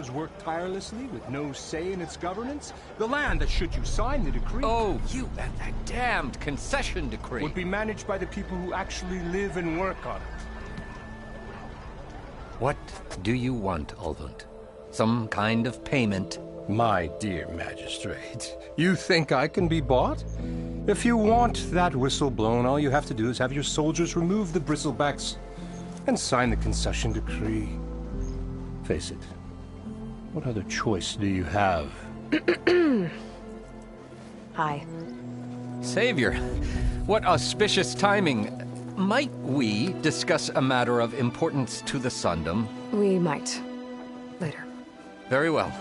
soldiers work tirelessly with no say in its governance? The land that, should you sign the decree... Oh, that damned concession decree! ...would be managed by the people who actually live and work on it. What do you want, Ulvund? Some kind of payment? My dear magistrate, you think I can be bought? If you want that whistle blown, all you have to do is have your soldiers remove the bristlebacks and sign the concession decree. Face it, what other choice do you have? Hi. Savior, what auspicious timing. Might we discuss a matter of importance to the Sundom? We might. Later. Very well.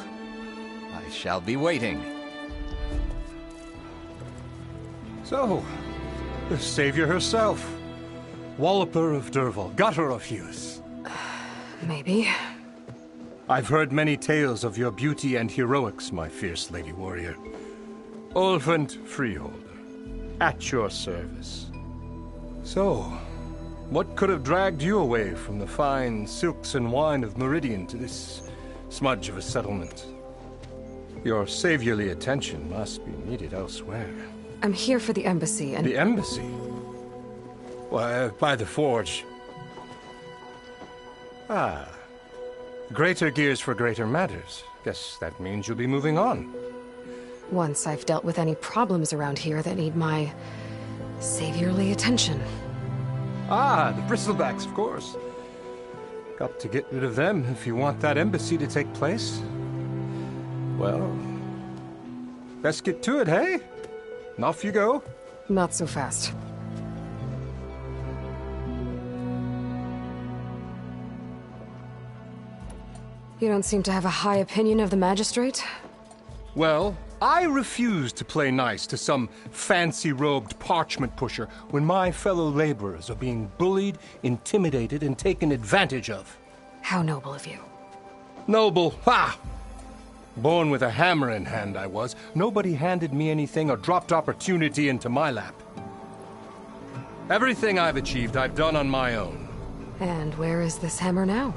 I shall be waiting. So, the savior herself. Walloper of Derval, gutter of Hughes. Maybe. I've heard many tales of your beauty and heroics, my fierce lady warrior. Ulvund Freeholder, at your service. So, what could have dragged you away from the fine silks and wine of Meridian to this smudge of a settlement? Your saviorly attention must be needed elsewhere. I'm here for the embassy and... The embassy? Why, by the forge. Ah. Greater gears for greater matters. Guess that means you'll be moving on. Once I've dealt with any problems around here that need my... saviorly attention. Ah, the bristlebacks, of course. Got to get rid of them if you want that embassy to take place. Well, best get to it, hey? And off you go. Not so fast. You don't seem to have a high opinion of the magistrate? Well, I refuse to play nice to some fancy-robed parchment pusher when my fellow laborers are being bullied, intimidated, and taken advantage of. How noble of you. Noble? Ha! Born with a hammer in hand, I was. Nobody handed me anything or dropped opportunity into my lap. Everything I've achieved, I've done on my own. And where is this hammer now?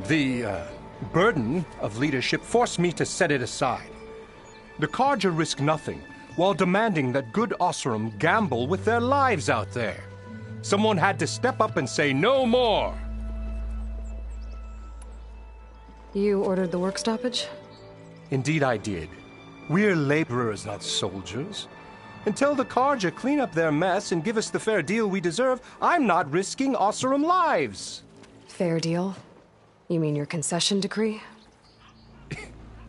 The, burden of leadership forced me to set it aside. The Carja risk nothing, while demanding that good Osseram gamble with their lives out there. Someone had to step up and say no more. You ordered the work stoppage? Indeed I did. We're laborers, not soldiers. Until the Carja clean up their mess and give us the fair deal we deserve, I'm not risking Osseram lives. Fair deal? You mean your concession decree?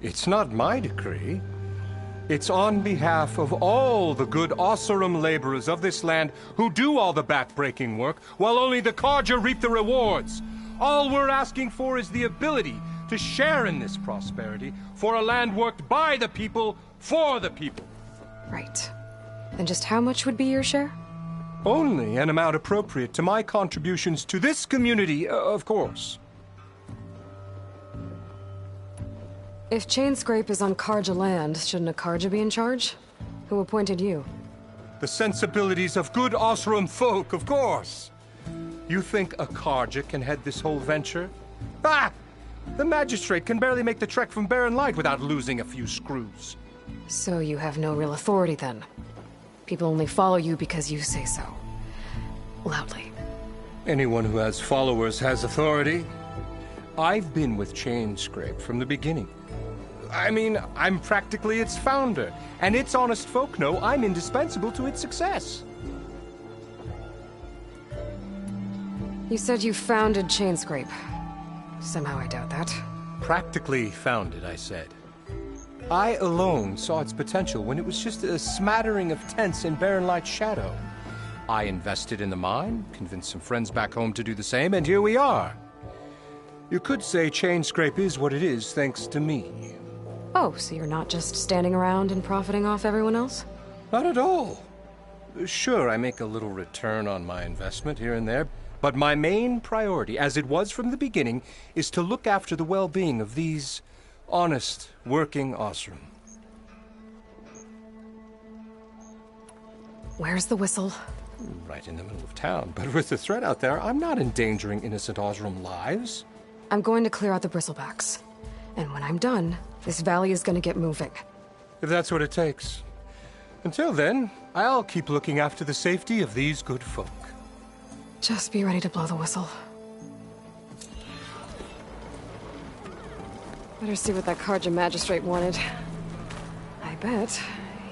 It's not my decree. It's on behalf of all the good Osseram laborers of this land who do all the back-breaking work, while only the Carja reap the rewards. All we're asking for is the ability to share in this prosperity for a land worked by the people, for the people. Right. And just how much would be your share? Only an amount appropriate to my contributions to this community, of course. If Chainscrape is on Carja land, shouldn't a Carja be in charge? Who appointed you? The sensibilities of good Osseram folk, of course. You think a Carja can head this whole venture? Ah! The magistrate can barely make the trek from Barren Light without losing a few screws. So you have no real authority then? People only follow you because you say so. Loudly. Anyone who has followers has authority. I've been with Chainscrape from the beginning. I mean, I'm practically its founder, and its honest folk know I'm indispensable to its success. You said you founded Chainscrape. Somehow I doubt that. Practically founded, I said. I alone saw its potential when it was just a smattering of tents in Barren Light's shadow. I invested in the mine, convinced some friends back home to do the same, and here we are. You could say Chainscrape is what it is thanks to me. Oh, so you're not just standing around and profiting off everyone else? Not at all. Sure, I make a little return on my investment here and there, but my main priority, as it was from the beginning, is to look after the well-being of these honest, working Osseram. Where's the whistle? Right in the middle of town, but with the threat out there, I'm not endangering innocent Osseram lives. I'm going to clear out the bristlebacks. And when I'm done, this valley is gonna get moving. If that's what it takes. Until then, I'll keep looking after the safety of these good folk. Just be ready to blow the whistle. Better see what that Carja magistrate wanted. I bet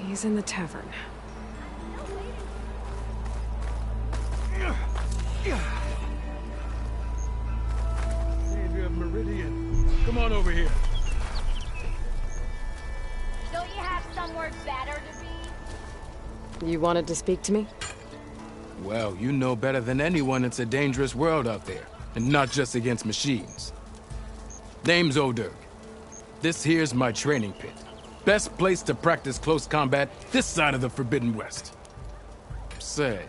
he's in the tavern. Savior of Meridian, come on over here. Don't you have somewhere better to be? You wanted to speak to me? Well, you know better than anyone it's a dangerous world out there, and not just against machines. Name's Odur. This here's my training pit. Best place to practice close combat this side of the Forbidden West. Say,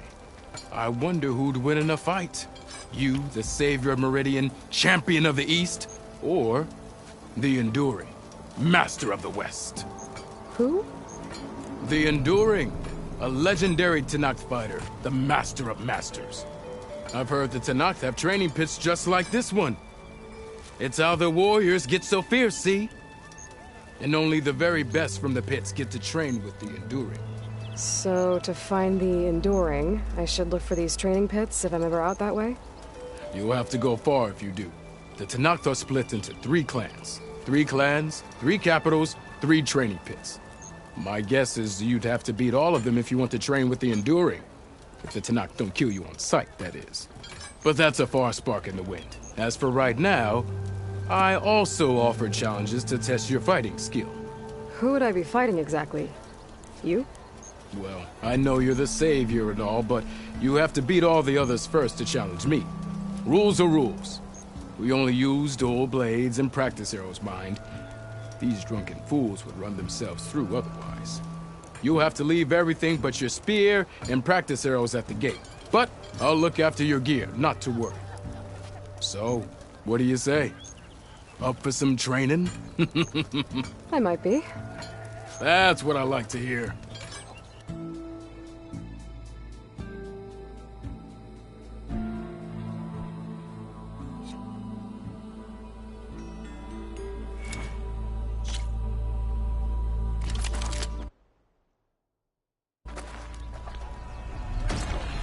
I wonder who'd win in a fight. You, the Savior of Meridian, Champion of the East, or the Enduring, Master of the West. Who? The Enduring, a legendary Tenakth fighter, the Master of Masters. I've heard the Tenakth have training pits just like this one. It's how the warriors get so fierce, see? And only the very best from the pits get to train with the Enduring. So, to find the Enduring, I should look for these training pits if I'm ever out that way? You'll have to go far if you do. The Tenakth are split into 3 clans. 3 clans, 3 capitals, 3 training pits. My guess is you'd have to beat all of them if you want to train with the Enduring. If the Tenakth don't kill you on sight, that is. But that's a far spark in the wind. As for right now, I also offer challenges to test your fighting skill. Who would I be fighting exactly? You? Well, I know you're the savior and all, but you have to beat all the others first to challenge me. Rules are rules. We only use dual blades and practice arrows, mind. These drunken fools would run themselves through otherwise. You'll have to leave everything but your spear and practice arrows at the gate. But I'll look after your gear, not to worry. So, what do you say? Up for some training? I might be. That's what I like to hear.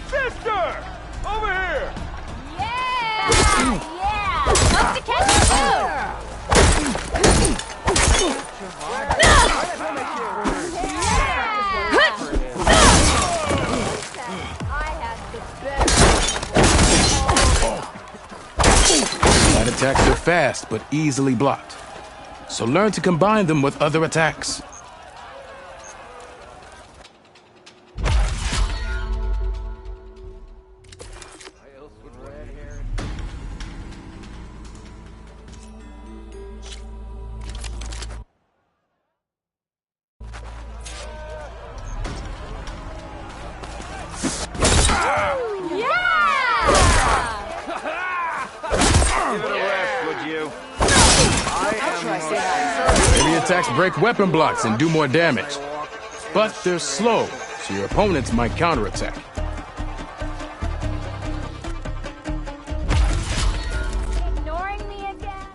Sister! Over here! Yeah! Yeah! What's to catch the food? I have the best. Light attacks are fast, but easily blocked. So learn to combine them with other attacks. Heavy attacks break weapon blocks and do more damage. But they're slow, so your opponents might counterattack. Ignoring me again?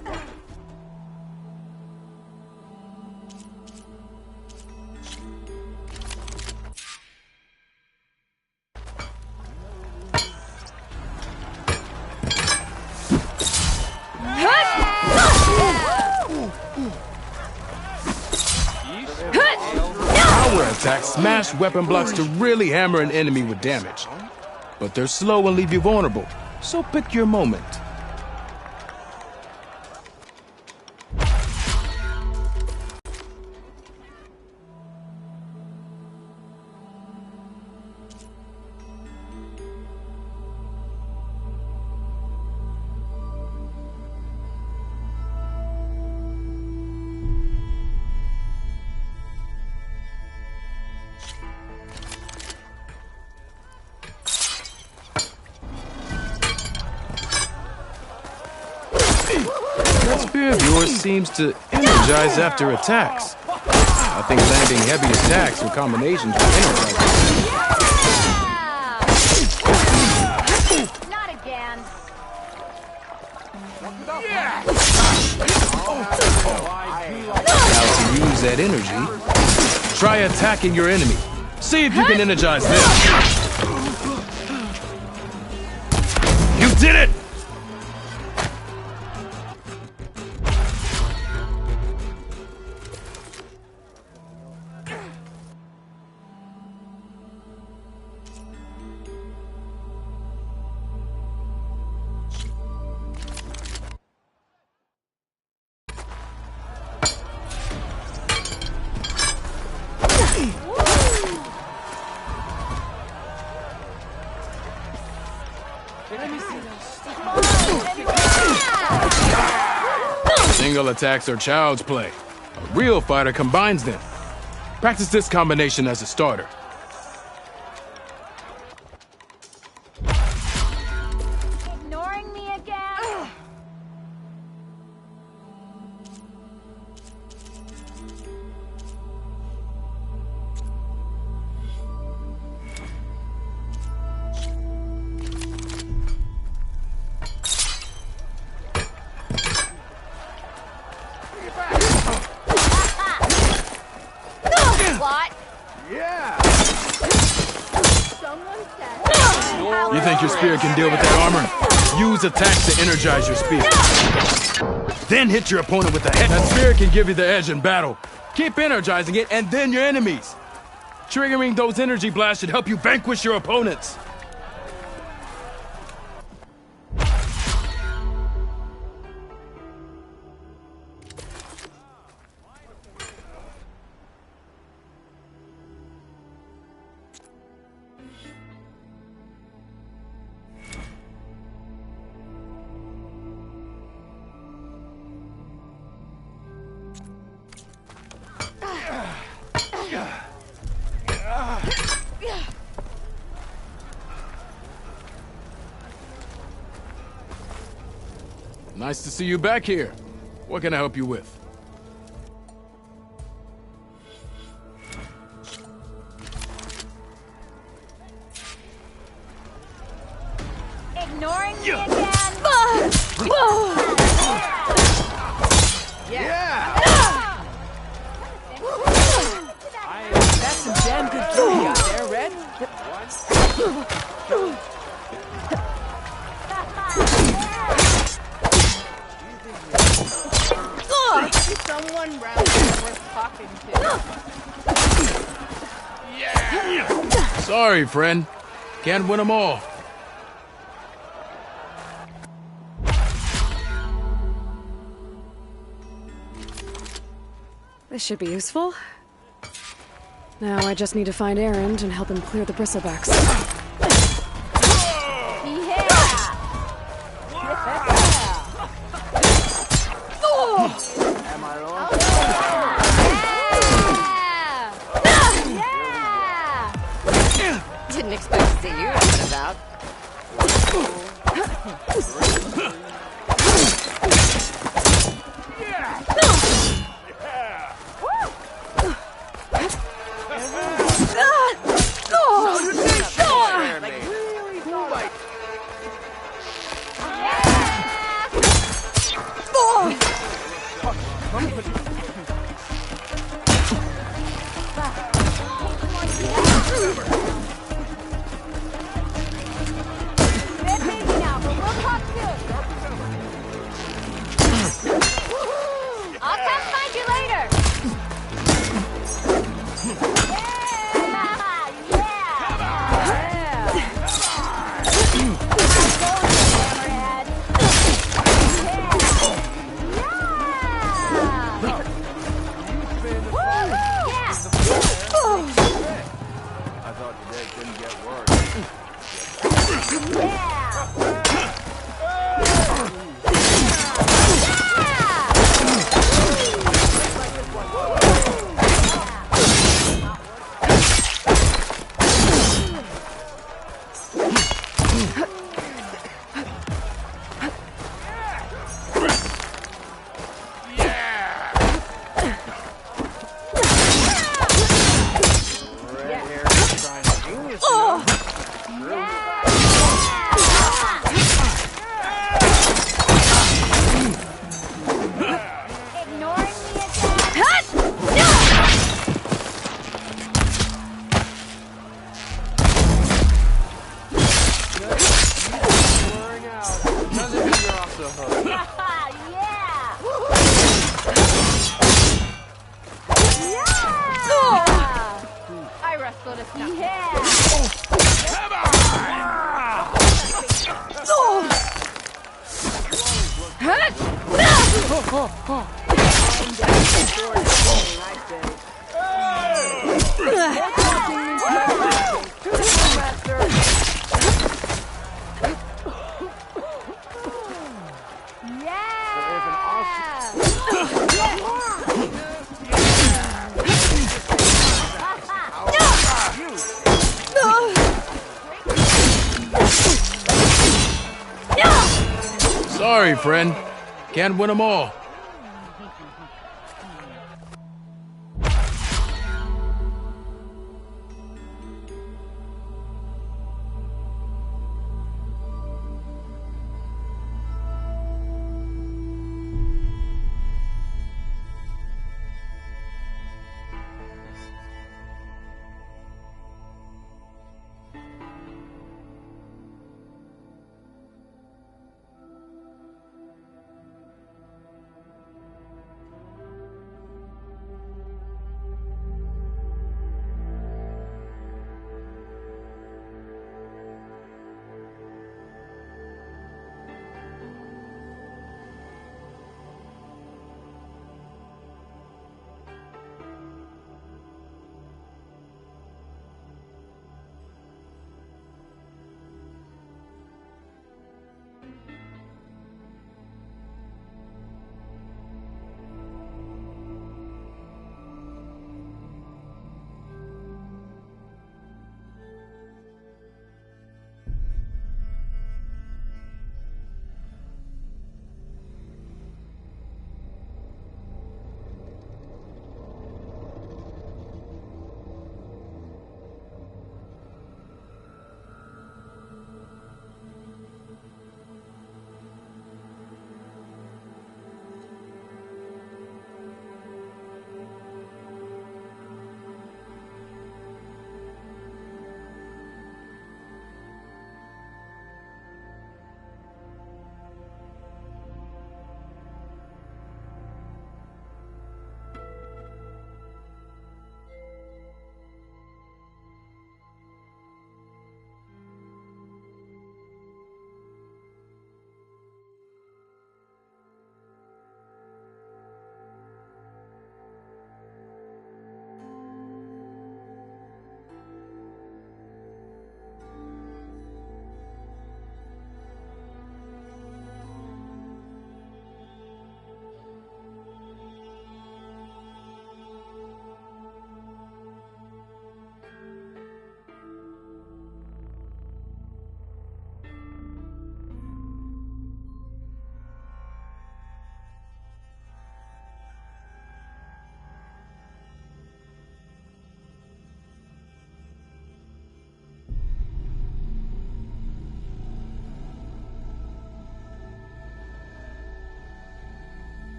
Power attacks smash weapon blocks to really hammer an enemy with damage. But they're slow and leave you vulnerable, so pick your moment. That spear of yours seems to energize after attacks. I think landing heavy attacks with combinations will energize. Yeah! Not again. Yeah! use that energy, try attacking your enemy. See if you can energize them. You did it! Single attacks are child's play. A real fighter combines them. Practice this combination as a starter. Ignoring me again? What? Yeah! Someone said. You think your spear can deal with that armor? Use attacks to energize your spear. Then hit your opponent with the head. That spear can give you the edge in battle. Keep energizing it, and then your enemies. Triggering those energy blasts should help you vanquish your opponents. Nice to see you back here. What can I help you with? Ignoring me again? Yeah! That's some damn good food out there, Red. Someone round here worth talking to. Sorry, friend. Can't win them all. This should be useful. Now I just need to find Erend and help him clear the bristlebacks. Didn't expect to see you out and about. Sorry, friend. Can't win them all.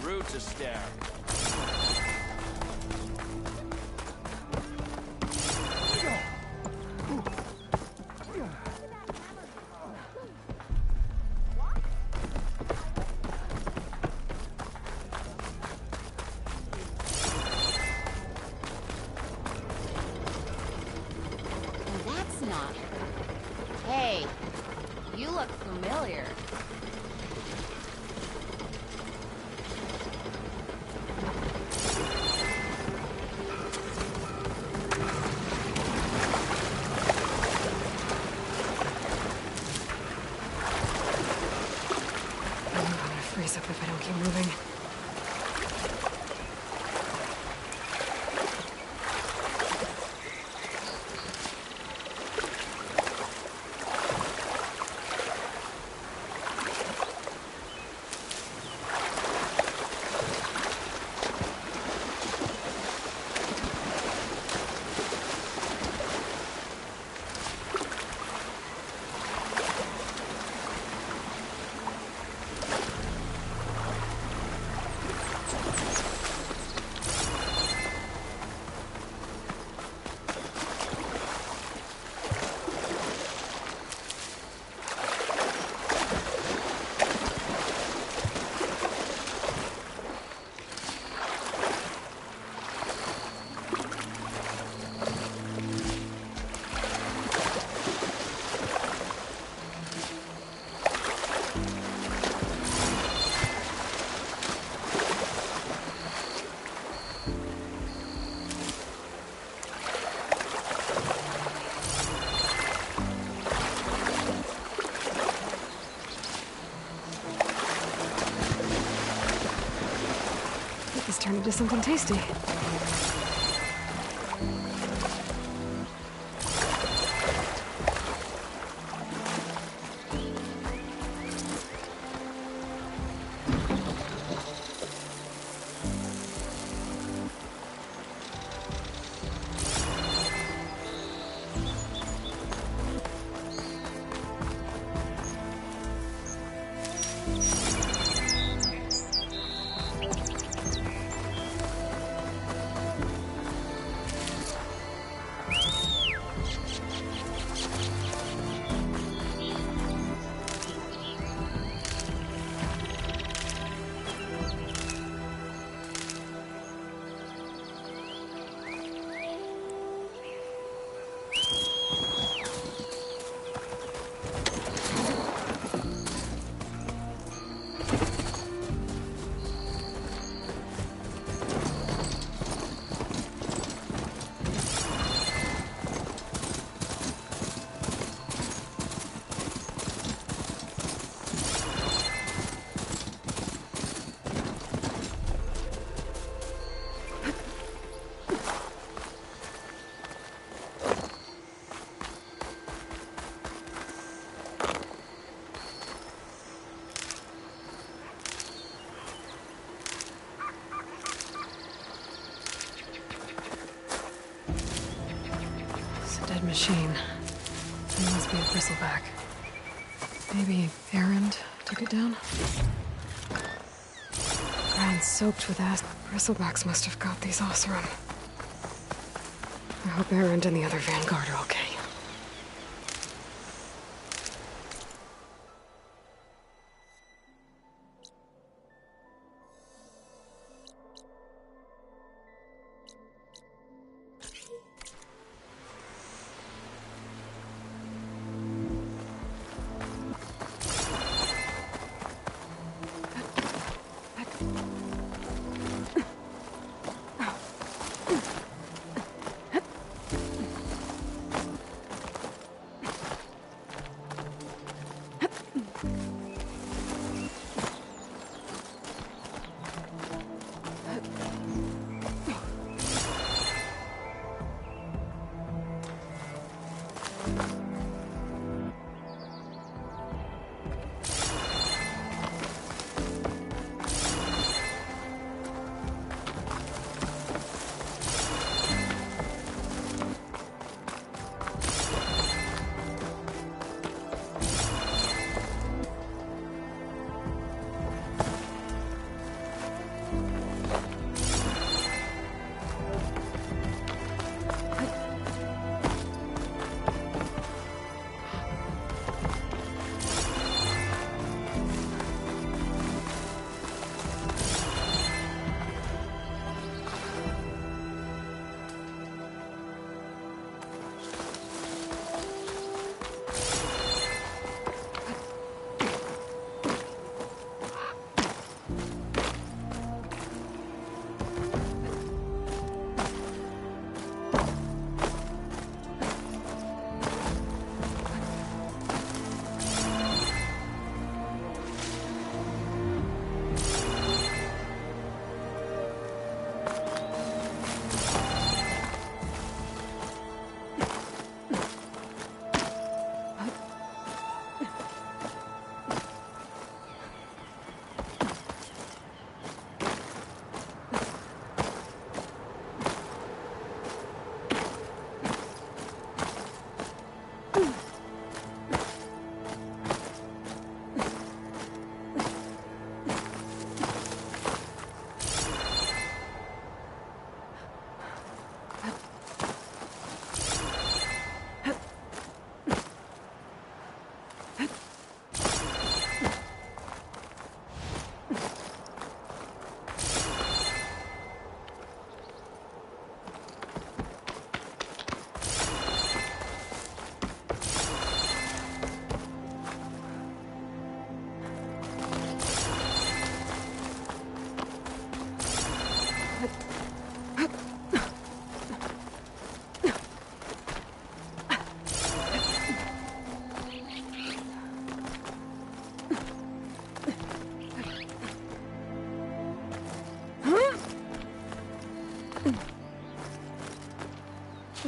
Rude to stare. That's not her. Hey, you look familiar. I'm gonna freeze up if I don't keep moving. This turned into something tasty. Dead machine. It must be a bristleback. Maybe Erend took it down? Ground soaked with acid. Bristlebacks must have got these Oseram. I hope Erend and the other Vanguard are okay.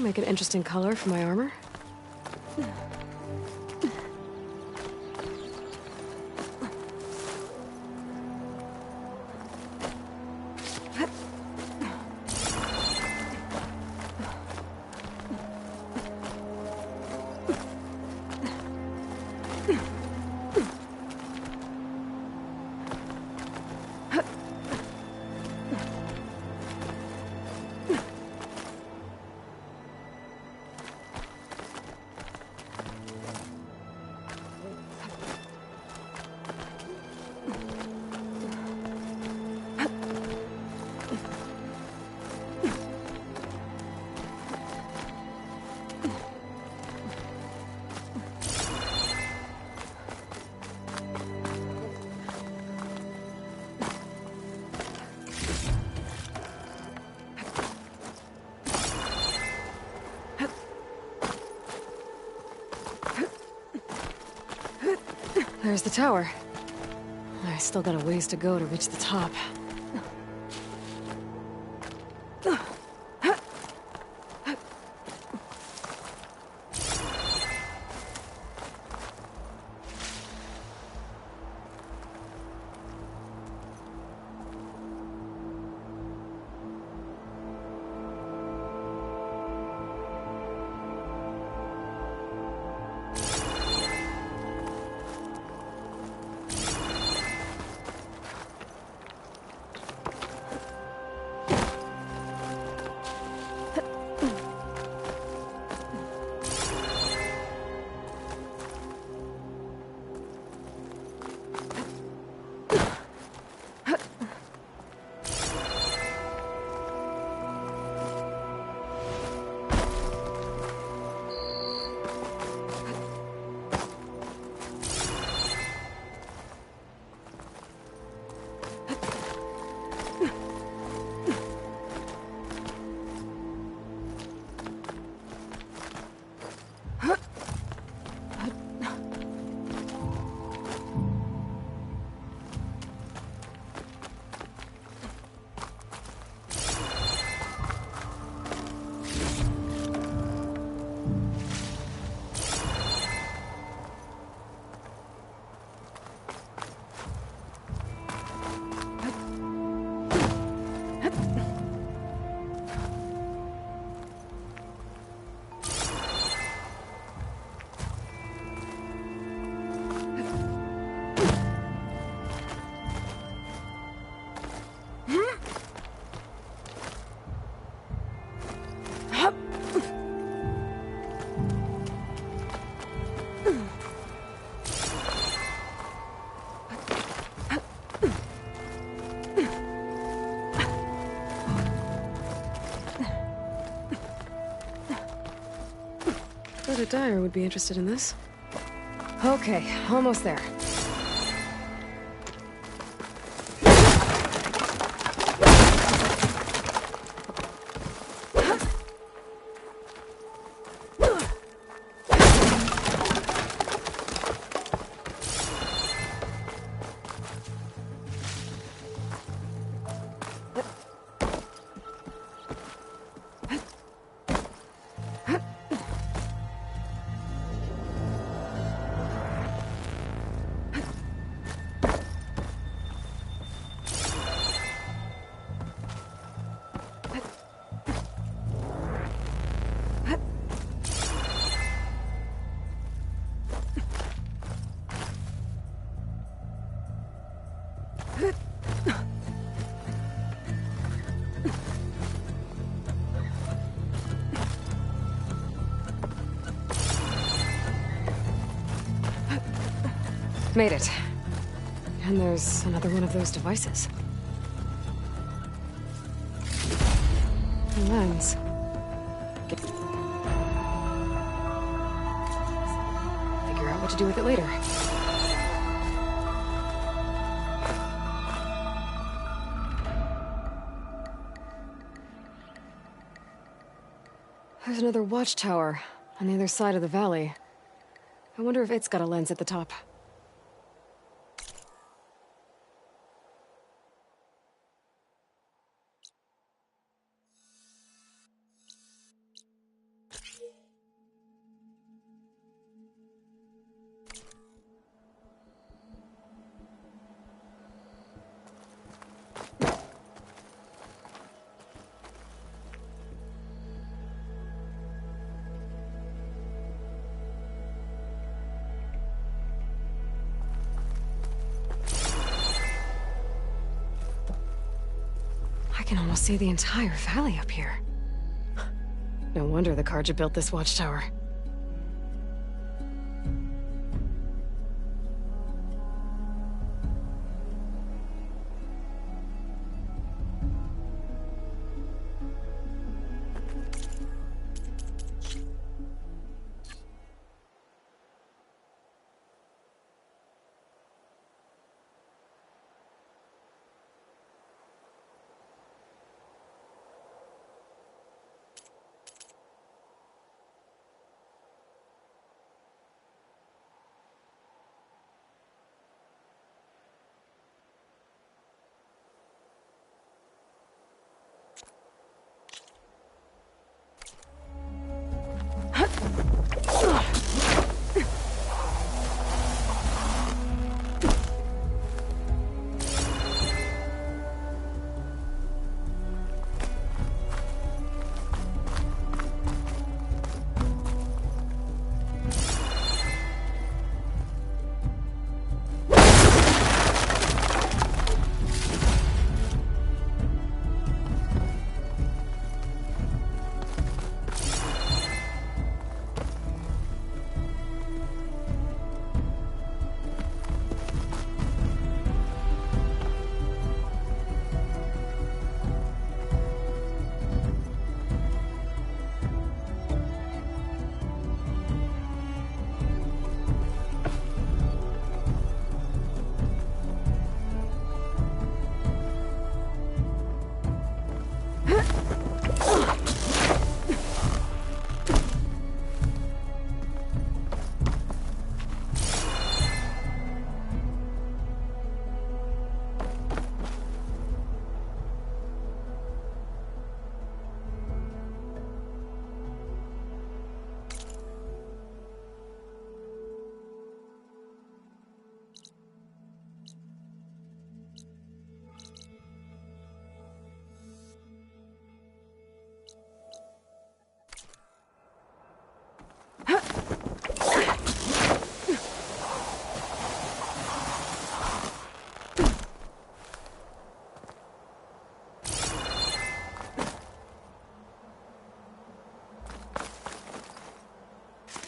This'll make an interesting color for my armor. There's the tower. I still got a ways to go to reach the top. Brother Dyer would be interested in this. Okay, almost there. Made it. And there's another one of those devices. A lens. Figure out what to do with it later. There's another watchtower on the other side of the valley. I wonder if it's got a lens at the top. can almost see the entire valley up here. No wonder the Carja built this watchtower.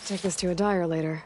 Take this to a dyer later.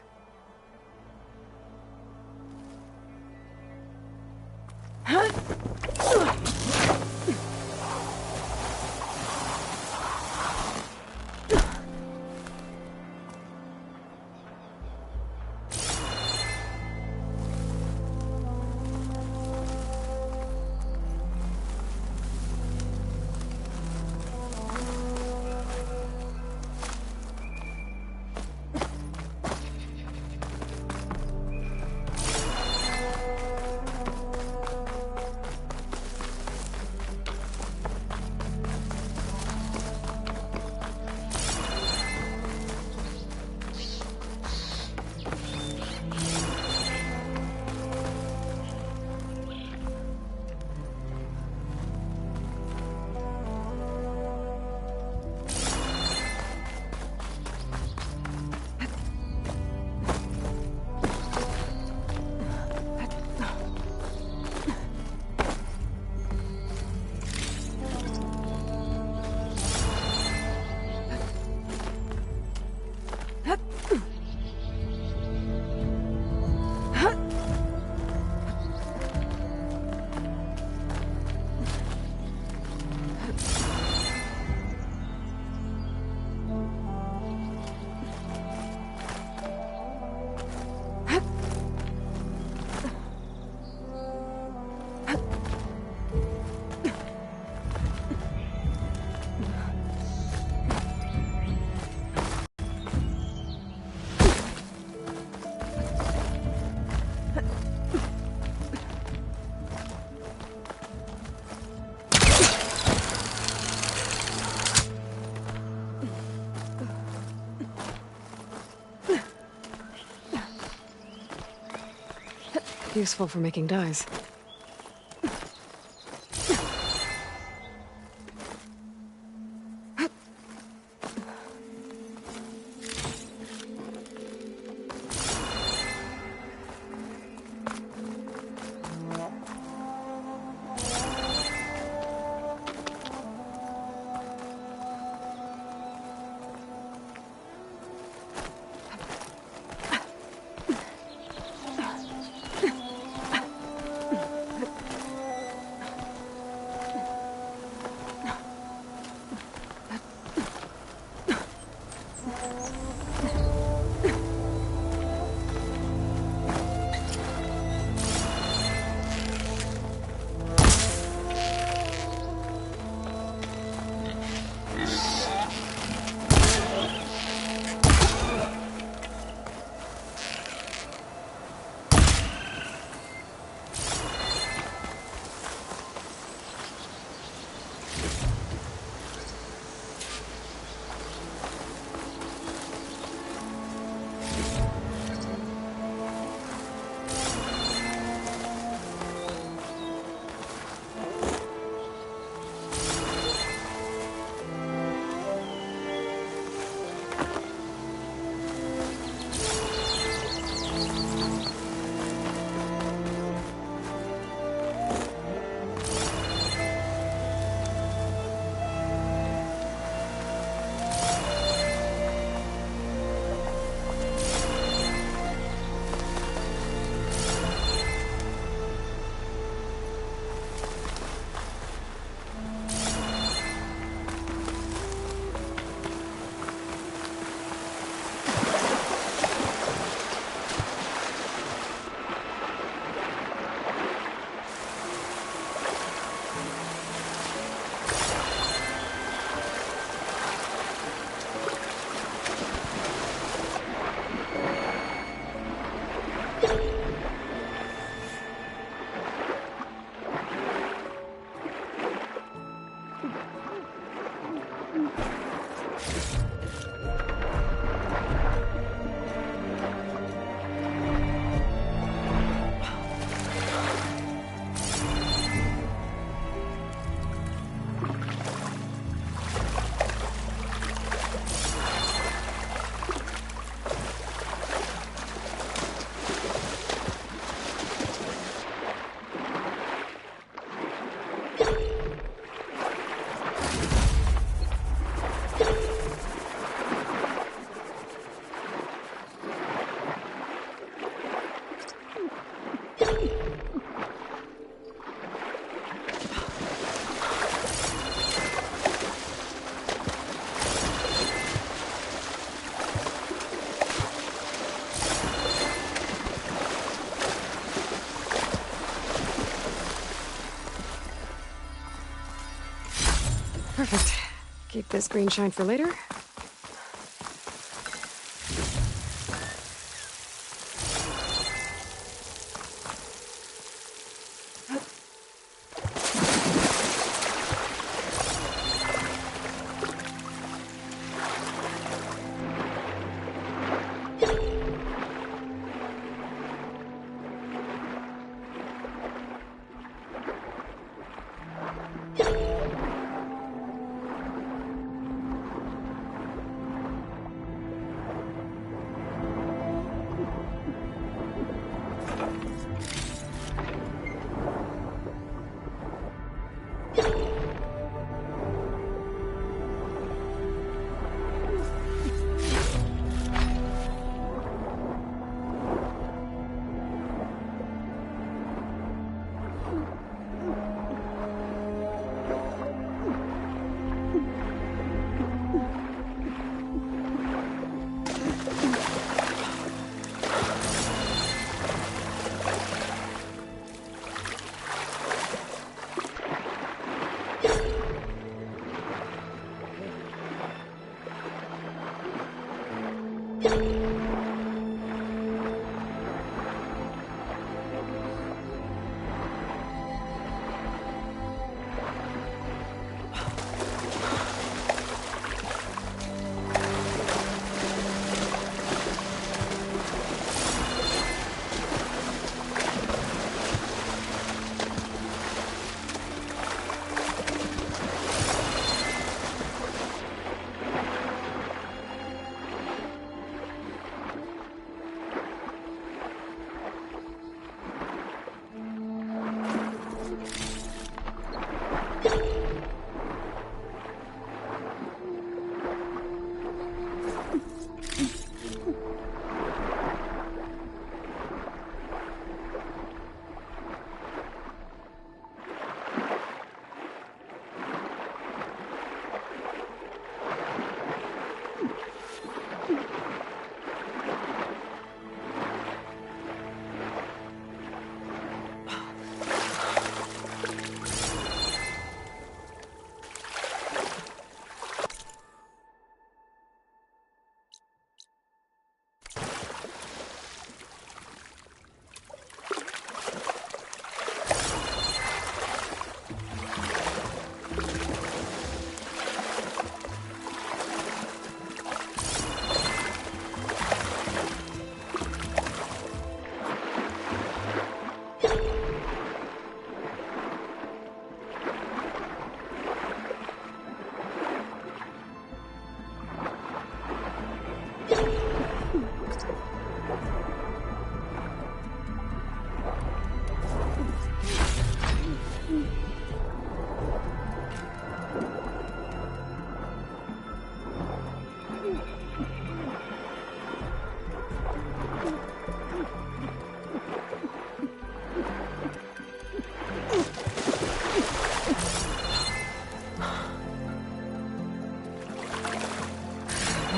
Useful for making dyes. Perfect. Keep this green shine for later.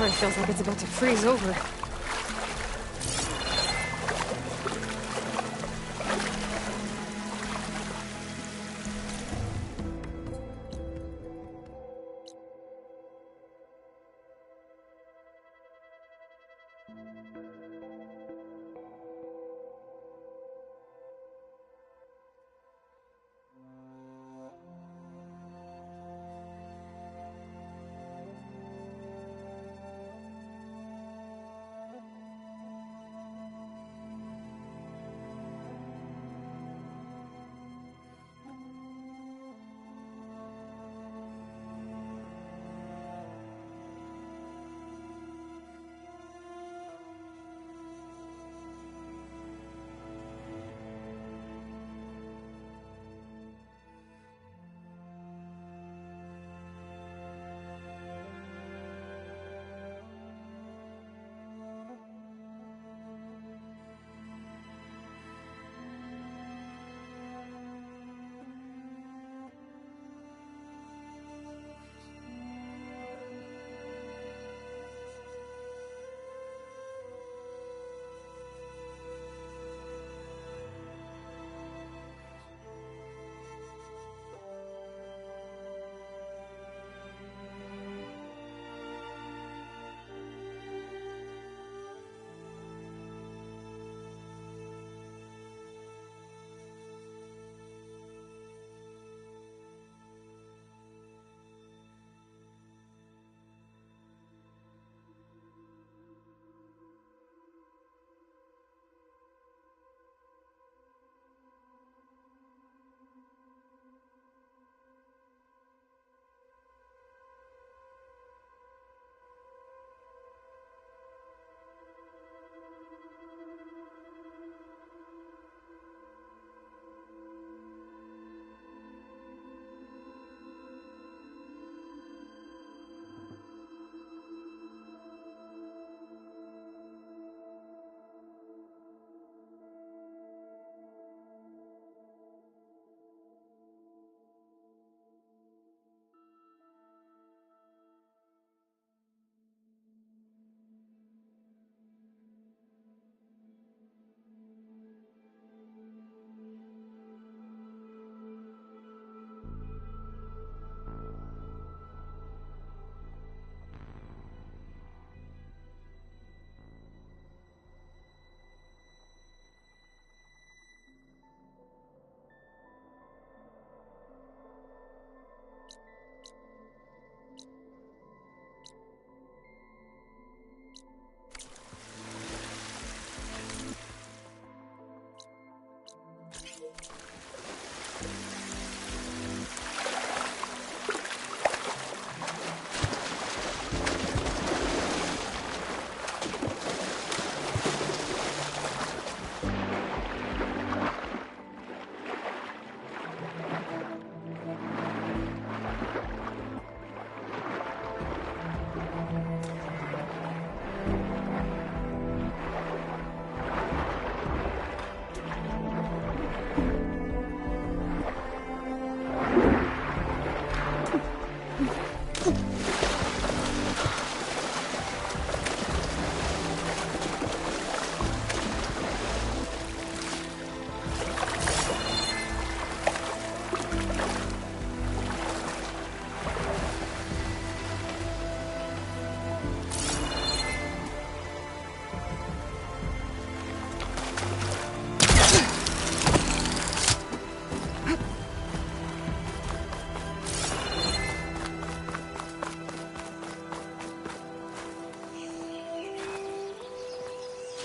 It feels like it's about to freeze over.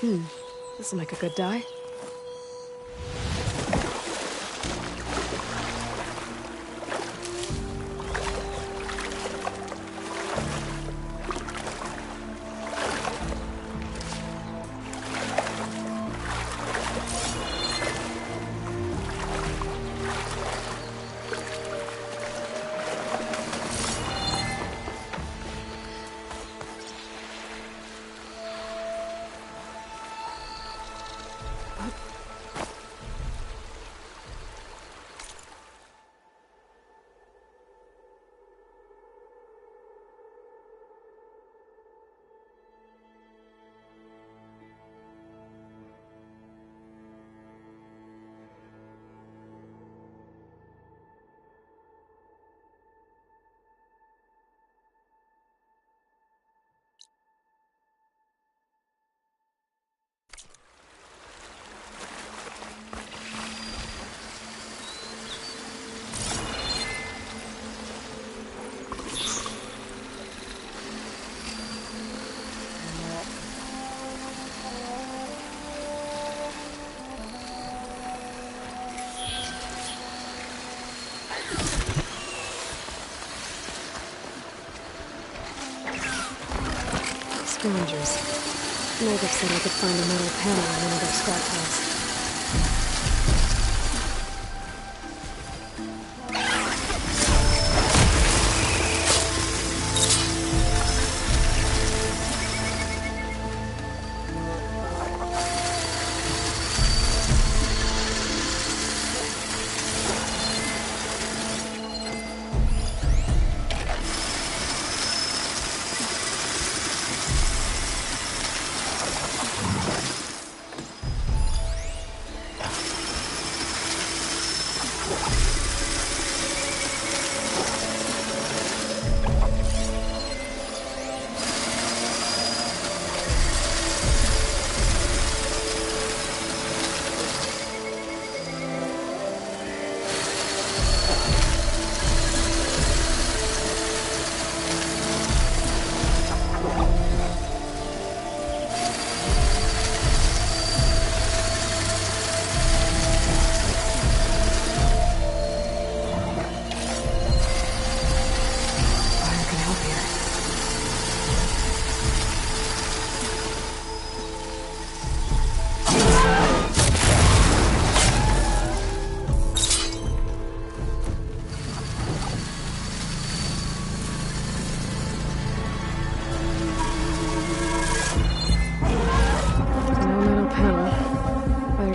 This'll make a good die. Scavengers. Natives said I could find a metal panel in one of their scrap piles.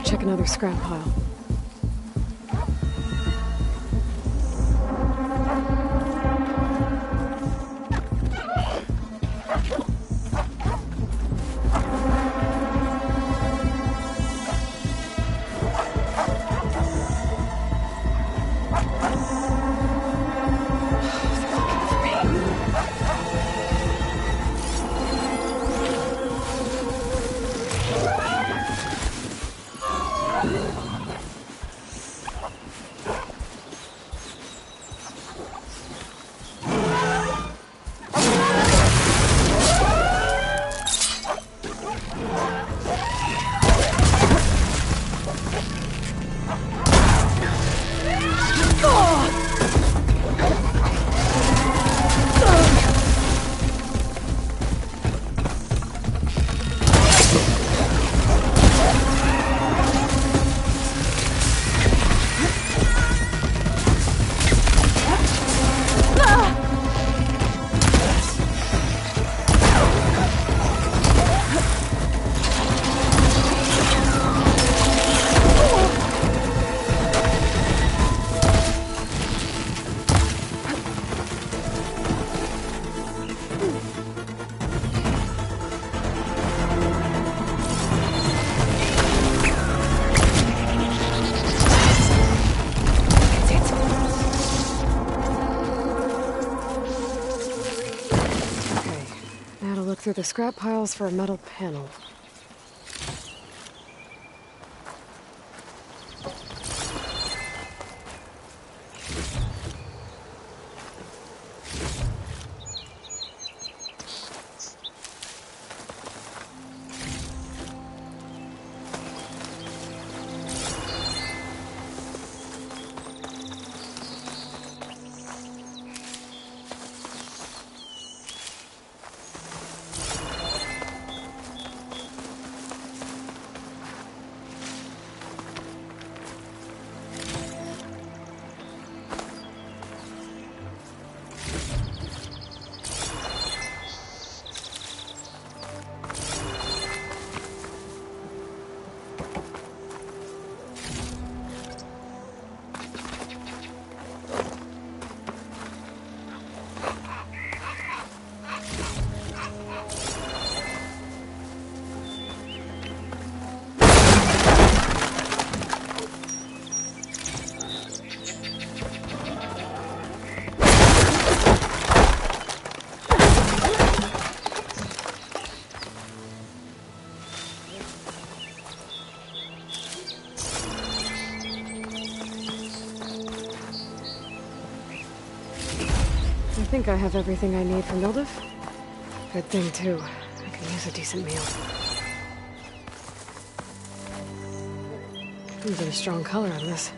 Check another scrap pile. Through the scrap piles for a metal panel. think I have everything I need for Mildiv. Good thing, too. I could use a decent meal. Comes in a strong color on this.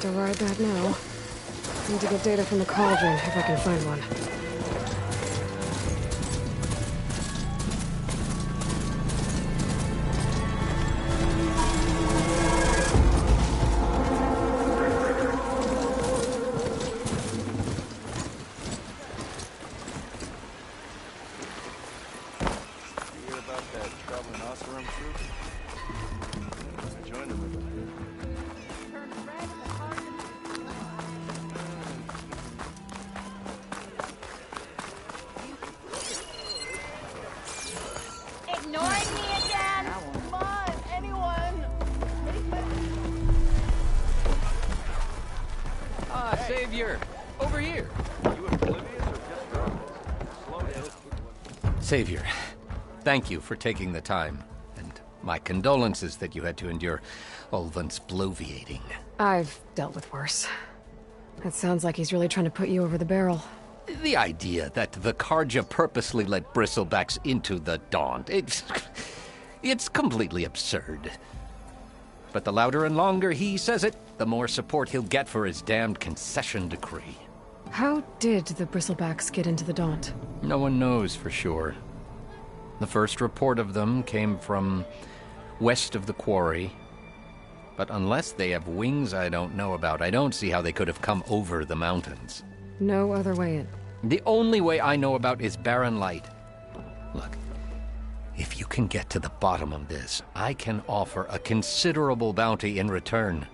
To ride that now. Need to get data from the cauldron if I can find one. You hear about that traveling Oseram troop? I joined them with them. Ignoring me again? Come on, anyone! Ah, Savior! Over here! You oblivious or just drunk? Slow down. Savior, thank you for taking the time. And my condolences that you had to endure Ulvund's bloviating. I've dealt with worse. It sounds like he's really trying to put you over the barrel. The idea that the Karja purposely let bristlebacks into the Daunt, it's completely absurd. But the louder and longer he says it, the more support he'll get for his damned concession decree. How did the bristlebacks get into the Daunt? No one knows for sure. The first report of them came from west of the quarry. But unless they have wings I don't know about, I don't see how they could have come over the mountains. No other way in. The only way I know about is barren light. Look, if you can get to the bottom of this, I can offer a considerable bounty in return.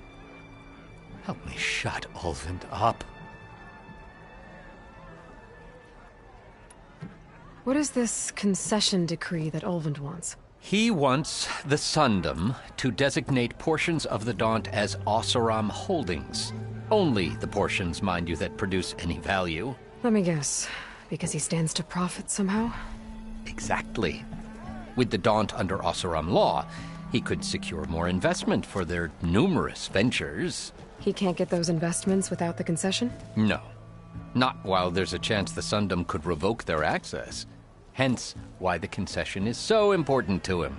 Help me shut Ulvund up. What is this concession decree that Ulvund wants? He wants the Sundom to designate portions of the Daunt as Oseram holdings. Only the portions, mind you, that produce any value. Let me guess. Because he stands to profit somehow? Exactly. With the Daunt under Oseram law, he could secure more investment for their numerous ventures. He can't get those investments without the concession? No. Not while there's a chance the Sundom could revoke their access. Hence why the concession is so important to him.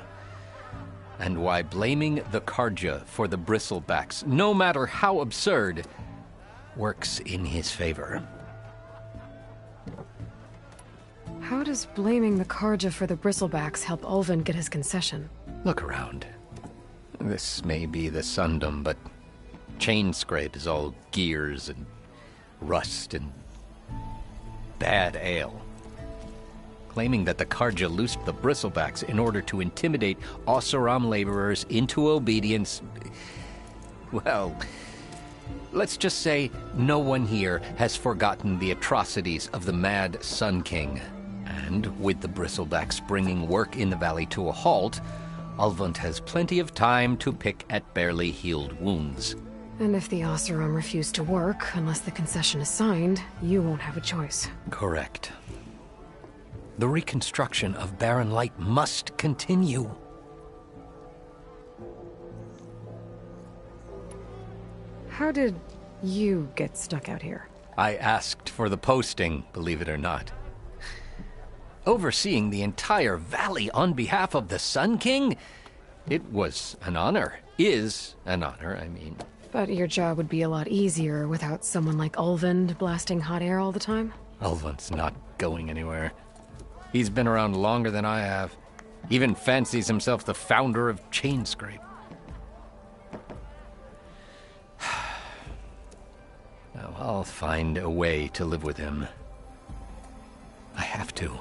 And why blaming the Karja for the bristlebacks, no matter how absurd, works in his favor. How does blaming the Karja for the bristlebacks help Ulvund get his concession? Look around. This may be the Sundom, but chain scrape is all gears and rust and bad ale. Claiming that the Karja loosed the bristlebacks in order to intimidate Oseram laborers into obedience. Well, let's just say no one here has forgotten the atrocities of the Mad Sun King. And with the bristlebacks bringing work in the valley to a halt, Ulvund has plenty of time to pick at barely healed wounds. And if the Oseram refuse to work, unless the concession is signed, you won't have a choice. Correct. The reconstruction of Barren Light must continue. How did you get stuck out here? I asked for the posting, believe it or not. Overseeing the entire valley on behalf of the Sun King? It was an honor. Is an honor, I mean. But your job would be a lot easier without someone like Ulvund blasting hot air all the time? Ulvund's not going anywhere. He's been around longer than I have. Even fancies himself the founder of Chainscrape. Now, I'll find a way to live with him. I have to.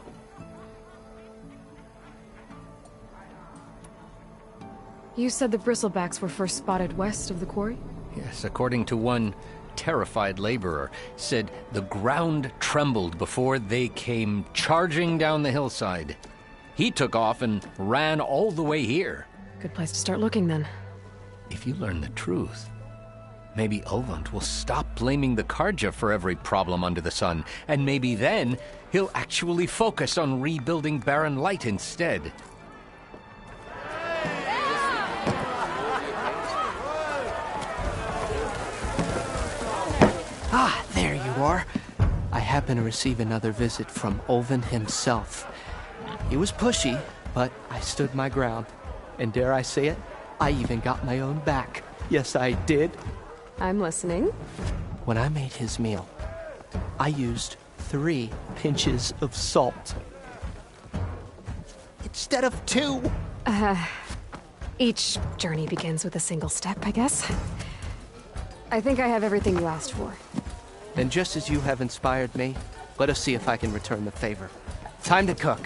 You said the bristlebacks were first spotted west of the quarry? Yes, according to one terrified laborer, said the ground trembled before they came charging down the hillside. He took off and ran all the way here. Good place to start looking, then. If you learn the truth, maybe Ulvund will stop blaming the Karja for every problem under the sun, and maybe then he'll actually focus on rebuilding Barren Light instead. Ah, there you are. I happen to receive another visit from Ulvund himself. He was pushy, but I stood my ground. And dare I say it, I even got my own back. Yes, I did. I'm listening. When I made his meal, I used 3 pinches of salt. Instead of 2. Each journey begins with a single step, I guess. I think I have everything you asked for. And just as you have inspired me, let us see if I can return the favor. Time to cook.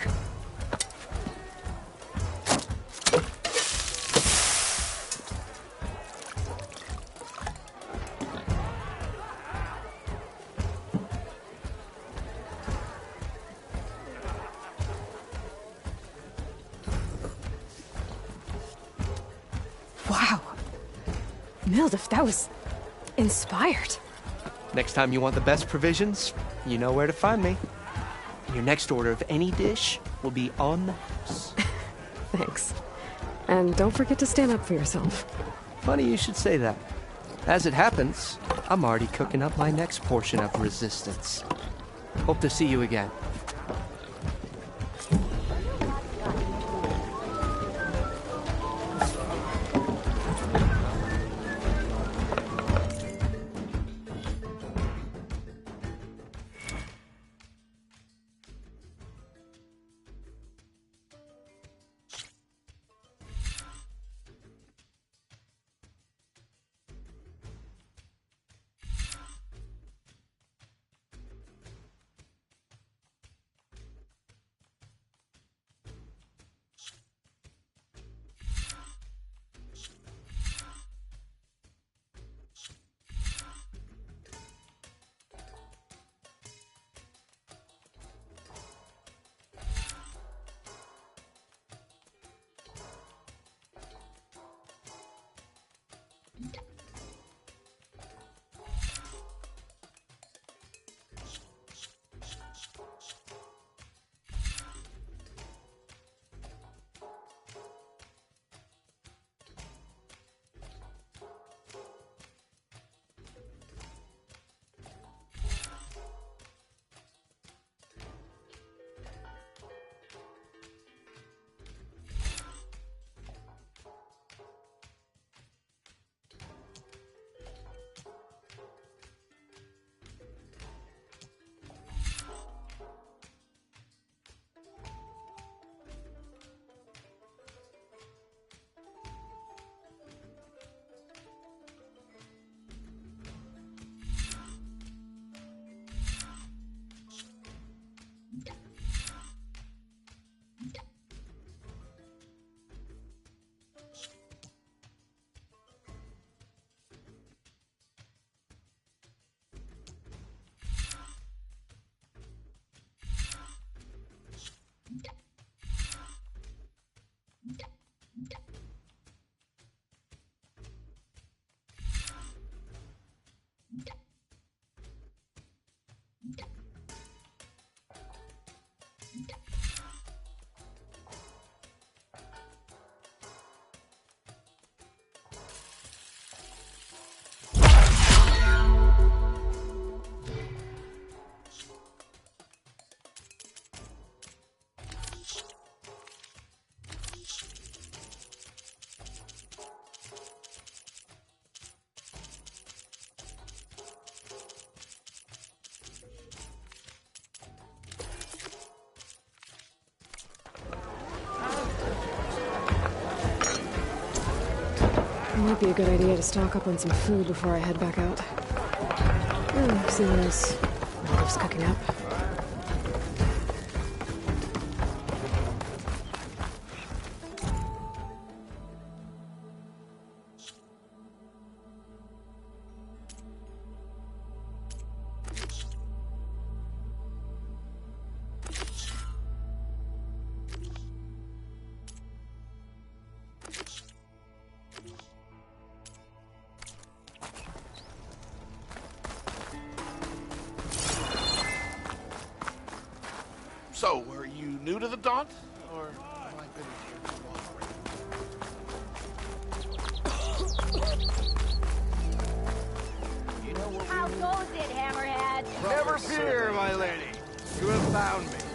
Wow. Mildif, that was inspired. Next time you want the best provisions, you know where to find me. Your next order of any dish will be on the house. Thanks. And don't forget to stand up for yourself. Funny you should say that. As it happens, I'm already cooking up my next portion of resistance. Hope to see you again. Might be a good idea to stock up on some food before I head back out. See what else Olive's cooking up. So, are you new to the Daunt? Or have I been here too long already? How goes it, Hammerhead? Never fear, my lady. You have found me.